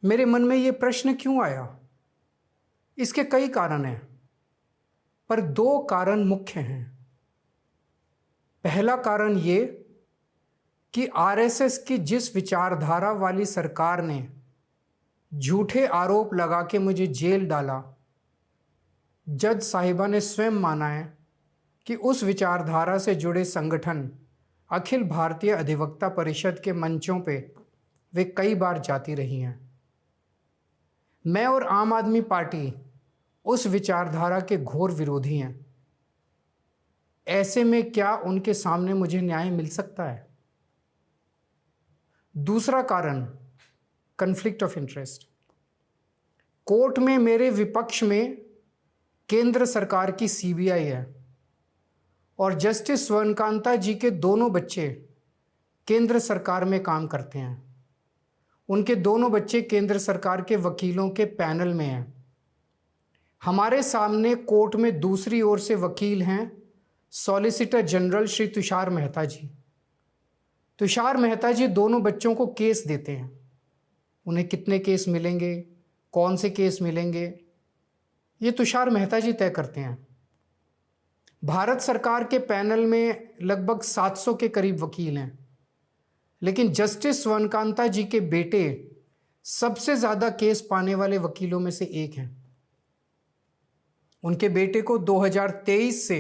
मेरे मन में ये प्रश्न क्यों आया? इसके कई कारण हैं, पर दो कारण मुख्य हैं। पहला कारण ये कि आरएसएस की जिस विचारधारा वाली सरकार ने झूठे आरोप लगा के मुझे जेल डाला, जज साहिबा ने स्वयं माना है कि उस विचारधारा से जुड़े संगठन अखिल भारतीय अधिवक्ता परिषद के मंचों पे वे कई बार जाती रही हैं। मैं और आम आदमी पार्टी उस विचारधारा के घोर विरोधी हैं। ऐसे में क्या उनके सामने मुझे न्याय मिल सकता है? दूसरा कारण, कन्फ्लिक्ट ऑफ इंटरेस्ट। कोर्ट में मेरे विपक्ष में केंद्र सरकार की सीबीआई है और जस्टिस स्वर्णकांता जी के दोनों बच्चे केंद्र सरकार में काम करते हैं। उनके दोनों बच्चे केंद्र सरकार के वकीलों के पैनल में हैं। हमारे सामने कोर्ट में दूसरी ओर से वकील हैं सॉलिसिटर जनरल श्री तुषार मेहता जी। तुषार मेहता जी दोनों बच्चों को केस देते हैं। उन्हें कितने केस मिलेंगे, कौन से केस मिलेंगे, ये तुषार मेहता जी तय करते हैं। भारत सरकार के पैनल में लगभग 700 के करीब वकील हैं, लेकिन जस्टिस स्वर्णकांता जी के बेटे सबसे ज़्यादा केस पाने वाले वकीलों में से एक हैं। उनके बेटे को 2023 से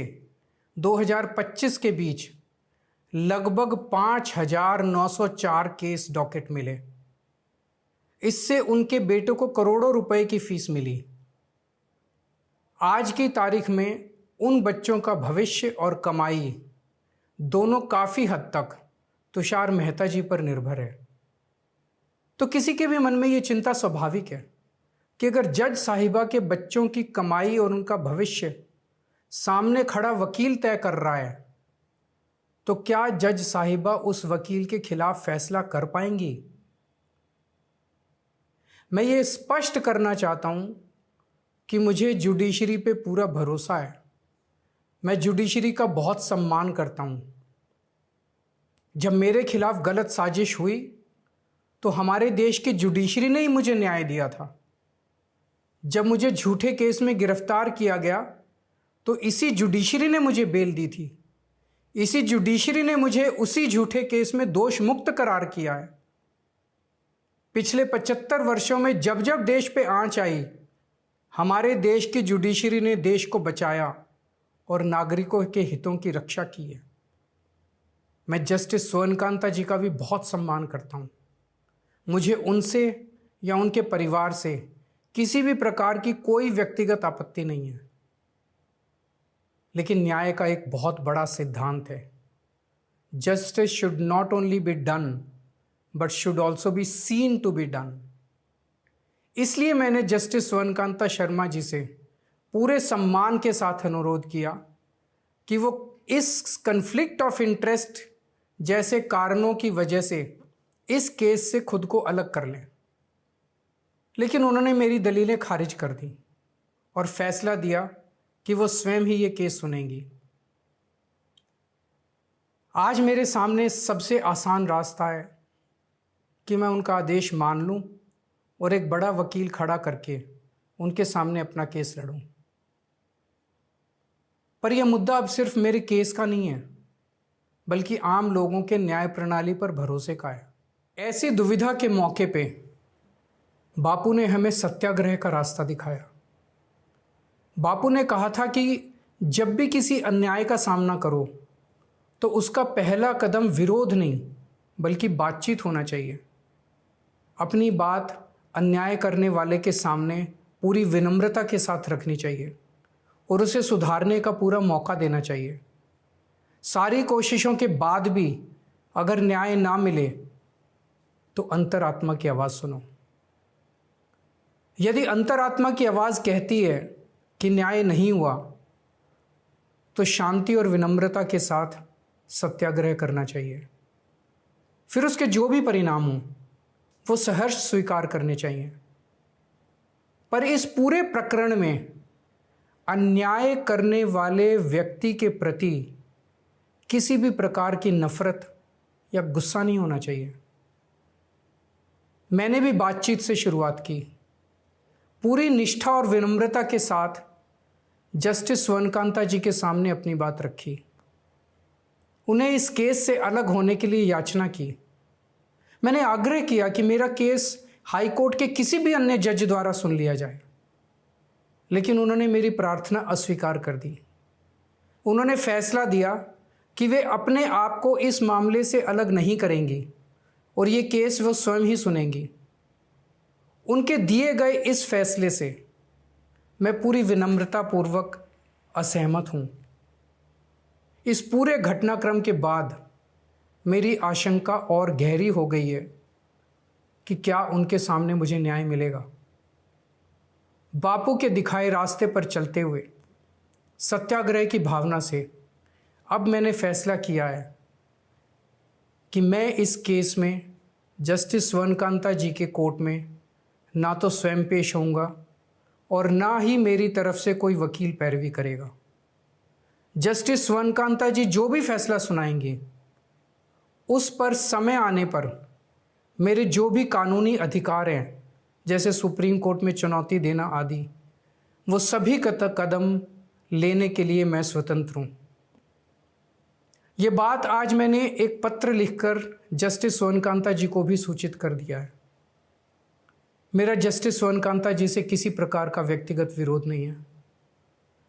2025 के बीच लगभग 5,904 केस डॉकेट मिले। इससे उनके बेटे को करोड़ों रुपए की फीस मिली। आज की तारीख में उन बच्चों का भविष्य और कमाई दोनों काफ़ी हद तक तुषार मेहता जी पर निर्भर है। तो किसी के भी मन में ये चिंता स्वाभाविक है कि अगर जज साहिबा के बच्चों की कमाई और उनका भविष्य सामने खड़ा वकील तय कर रहा है, तो क्या जज साहिबा उस वकील के खिलाफ फैसला कर पाएंगी? मैं ये स्पष्ट करना चाहता हूं कि मुझे जुडिशरी पे पूरा भरोसा है। मैं जुडिशरी का बहुत सम्मान करता हूं। जब मेरे खिलाफ गलत साजिश हुई तो हमारे देश की जुडिशरी ने ही मुझे न्याय दिया था। जब मुझे झूठे केस में गिरफ्तार किया गया तो इसी जुडिशरी ने मुझे बेल दी थी। इसी जुडिशरी ने मुझे उसी झूठे केस में दोष मुक्त करार किया है। पिछले 75 वर्षों में जब जब देश पे आंच आई, हमारे देश की जुडिशरी ने देश को बचाया और नागरिकों के हितों की रक्षा की है। मैं जस्टिस स्वर्णकांता जी का भी बहुत सम्मान करता हूँ। मुझे उनसे या उनके परिवार से किसी भी प्रकार की कोई व्यक्तिगत आपत्ति नहीं है। लेकिन न्याय का एक बहुत बड़ा सिद्धांत है, justice should not only be done but should also be seen to be done. इसलिए मैंने जस्टिस स्वर्णकांता शर्मा जी से पूरे सम्मान के साथ अनुरोध किया कि वो इस कन्फ्लिक्ट ऑफ इंटरेस्ट जैसे कारणों की वजह से इस केस से खुद को अलग कर लें। लेकिन उन्होंने मेरी दलीलें खारिज कर दी और फैसला दिया कि वो स्वयं ही ये केस सुनेंगी। आज मेरे सामने सबसे आसान रास्ता है कि मैं उनका आदेश मान लूं और एक बड़ा वकील खड़ा करके उनके सामने अपना केस लड़ूं। पर यह मुद्दा अब सिर्फ मेरे केस का नहीं है, बल्कि आम लोगों के न्याय प्रणाली पर भरोसे का है। ऐसी दुविधा के मौके पे बापू ने हमें सत्याग्रह का रास्ता दिखाया। बापू ने कहा था कि जब भी किसी अन्याय का सामना करो तो उसका पहला कदम विरोध नहीं बल्कि बातचीत होना चाहिए। अपनी बात अन्याय करने वाले के सामने पूरी विनम्रता के साथ रखनी चाहिए और उसे सुधारने का पूरा मौका देना चाहिए। सारी कोशिशों के बाद भी अगर न्याय ना मिले तो अंतरात्मा की आवाज़ सुनो। यदि अंतरात्मा की आवाज़ कहती है कि न्याय नहीं हुआ, तो शांति और विनम्रता के साथ सत्याग्रह करना चाहिए। फिर उसके जो भी परिणाम हों वो सहर्ष स्वीकार करने चाहिए। पर इस पूरे प्रकरण में अन्याय करने वाले व्यक्ति के प्रति किसी भी प्रकार की नफरत या गुस्सा नहीं होना चाहिए। मैंने भी बातचीत से शुरुआत की। पूरी निष्ठा और विनम्रता के साथ जस्टिस स्वर्णकांता जी के सामने अपनी बात रखी। उन्हें इस केस से अलग होने के लिए याचना की। मैंने आग्रह किया कि मेरा केस हाई कोर्ट के किसी भी अन्य जज द्वारा सुन लिया जाए, लेकिन उन्होंने मेरी प्रार्थना अस्वीकार कर दी। उन्होंने फैसला दिया कि वे अपने आप को इस मामले से अलग नहीं करेंगी और ये केस वो स्वयं ही सुनेंगी। उनके दिए गए इस फैसले से मैं पूरी विनम्रतापूर्वक असहमत हूँ। इस पूरे घटनाक्रम के बाद मेरी आशंका और गहरी हो गई है कि क्या उनके सामने मुझे न्याय मिलेगा। बापू के दिखाए रास्ते पर चलते हुए सत्याग्रह की भावना से अब मैंने फैसला किया है कि मैं इस केस में जस्टिस स्वर्णकांता जी के कोर्ट में ना तो स्वयं पेश होऊंगा और ना ही मेरी तरफ से कोई वकील पैरवी करेगा। जस्टिस स्वर्णकांता जी जो भी फैसला सुनाएंगे उस पर समय आने पर मेरे जो भी कानूनी अधिकार हैं, जैसे सुप्रीम कोर्ट में चुनौती देना आदि, वो सभी कदम लेने के लिए मैं स्वतंत्र हूँ। ये बात आज मैंने एक पत्र लिखकर जस्टिस स्वर्णकांता जी को भी सूचित कर दिया है। मेरा जस्टिस स्वर्णकांता जी से किसी प्रकार का व्यक्तिगत विरोध नहीं है।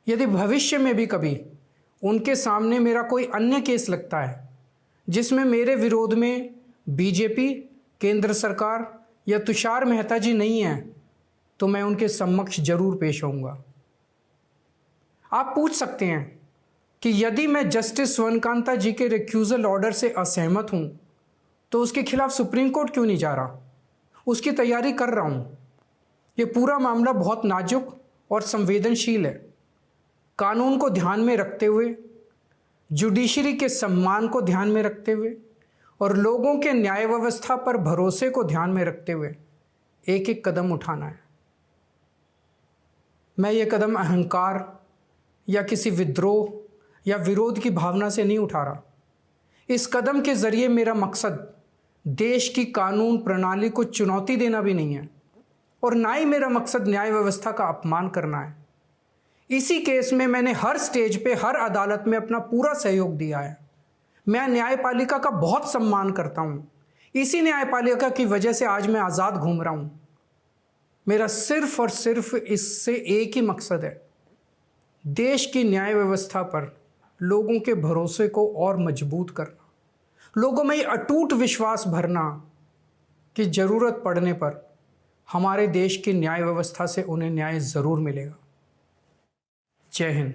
यदि भविष्य में भी कभी उनके सामने मेरा कोई अन्य केस लगता है जिसमें मेरे विरोध में बीजेपी, केंद्र सरकार या तुषार मेहता जी नहीं हैं, तो मैं उनके समक्ष जरूर पेश होऊंगा। आप पूछ सकते हैं कि यदि मैं जस्टिस स्वर्णकांता जी के रिक्यूजल ऑर्डर से असहमत हूं तो उसके खिलाफ सुप्रीम कोर्ट क्यों नहीं जा रहा। उसकी तैयारी कर रहा हूं। ये पूरा मामला बहुत नाजुक और संवेदनशील है। कानून को ध्यान में रखते हुए, जुडिशरी के सम्मान को ध्यान में रखते हुए और लोगों के न्याय व्यवस्था पर भरोसे को ध्यान में रखते हुए एक एक कदम उठाना है। मैं ये कदम अहंकार या किसी विद्रोह या विरोध की भावना से नहीं उठा रहा। इस कदम के जरिए मेरा मकसद देश की कानून प्रणाली को चुनौती देना भी नहीं है और ना ही मेरा मकसद न्याय व्यवस्था का अपमान करना है। इसी केस में मैंने हर स्टेज पे, हर अदालत में अपना पूरा सहयोग दिया है। मैं न्यायपालिका का बहुत सम्मान करता हूँ। इसी न्यायपालिका की वजह से आज मैं आज़ाद घूम रहा हूँ। मेरा सिर्फ और सिर्फ इससे एक ही मकसद है, देश की न्याय व्यवस्था पर लोगों के भरोसे को और मजबूत करना, लोगों में ये अटूट विश्वास भरना कि ज़रूरत पड़ने पर हमारे देश की न्याय व्यवस्था से उन्हें न्याय ज़रूर मिलेगा। जय हिंद।